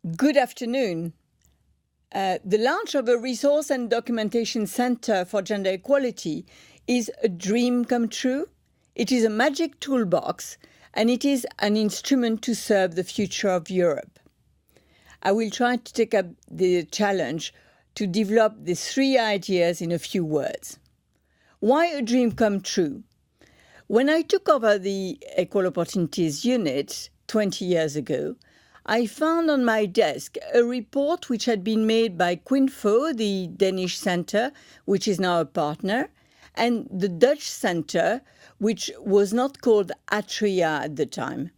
Good afternoon. The launch of a Resource and Documentation Center for Gender Equality is a dream come true. It is a magic toolbox, and it is an instrument to serve the future of Europe. I will try to take up the challenge to develop these three ideas in a few words. Why a dream come true? When I took over the Equal Opportunities Unit 20 years ago, I found on my desk a report which had been made by Quinfo, the Danish center, which is now a partner, and the Dutch center, which was not called Atria at the time.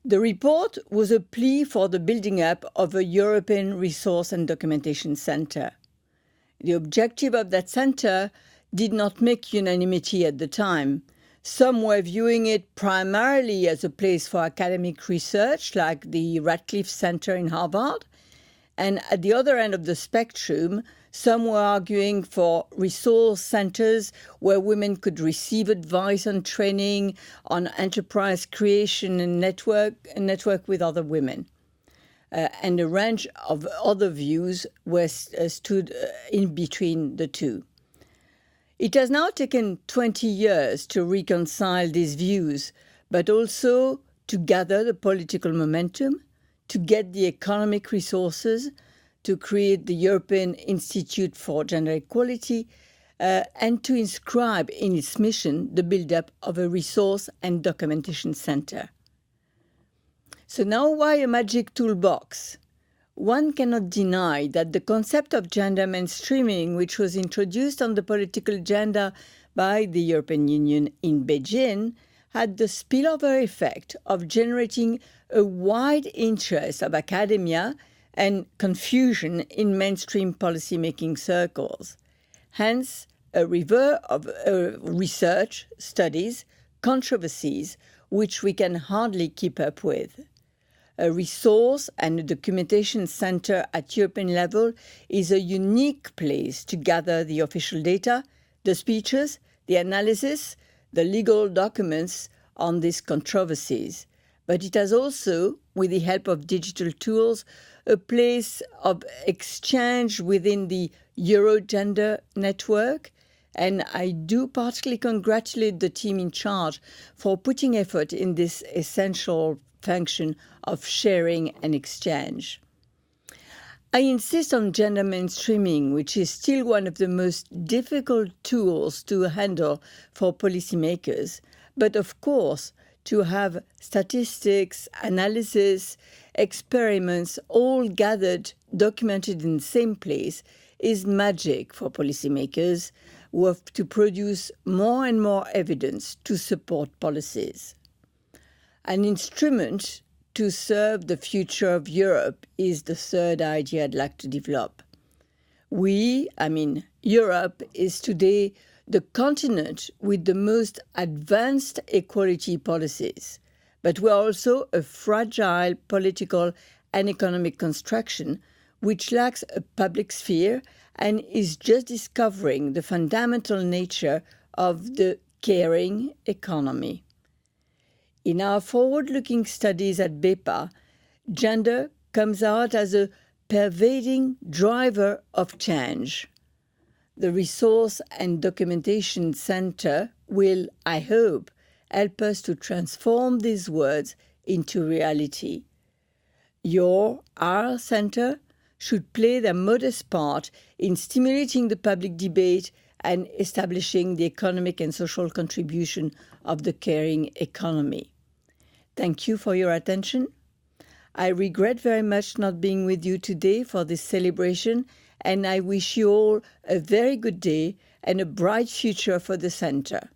The report was a plea for the building up of a European Resource and Documentation Center. The objective of that center did not make unanimity at the time. Some were viewing it primarily as a place for academic research, like the Radcliffe Center in Harvard. And at the other end of the spectrum, some were arguing for resource centers where women could receive advice and training on enterprise creation and network with other women. And a range of other views stood in between the two. It has now taken 20 years to reconcile these views, but also to gather the political momentum, to get the economic resources, to create the European Institute for Gender Equality, and to inscribe in its mission the build-up of a resource and documentation center. So now why a magic toolbox? One cannot deny that the concept of gender mainstreaming, which was introduced on the political agenda by the European Union in Beijing, had the spillover effect of generating a wide interest of academia and confusion in mainstream policymaking circles. Hence, a river of research, studies, controversies, which we can hardly keep up with. A resource and a documentation center at European level is a unique place to gather the official data, the speeches, the analysis, the legal documents on these controversies. But it has also, with the help of digital tools, a place of exchange within the Eurogender network. And I do particularly congratulate the team in charge for putting effort in this essential function of sharing and exchange. I insist on gender mainstreaming, which is still one of the most difficult tools to handle for policymakers. But of course, to have statistics, analysis, experiments all gathered, documented in the same place is magic for policymakers who have to produce more and more evidence to support policies. An instrument to serve the future of Europe is the third idea I'd like to develop. Europe is today the continent with the most advanced equality policies, but we're also a fragile political and economic construction which lacks a public sphere and is just discovering the fundamental nature of the caring economy. In our forward-looking studies at BEPA, gender comes out as a pervading driver of change. The Resource and Documentation Center will, I hope, help us to transform these words into reality. Our center should play their modest part in stimulating the public debate and establishing the economic and social contribution of the caring economy. Thank you for your attention. I regret very much not being with you today for this celebration, and I wish you all a very good day and a bright future for the Center.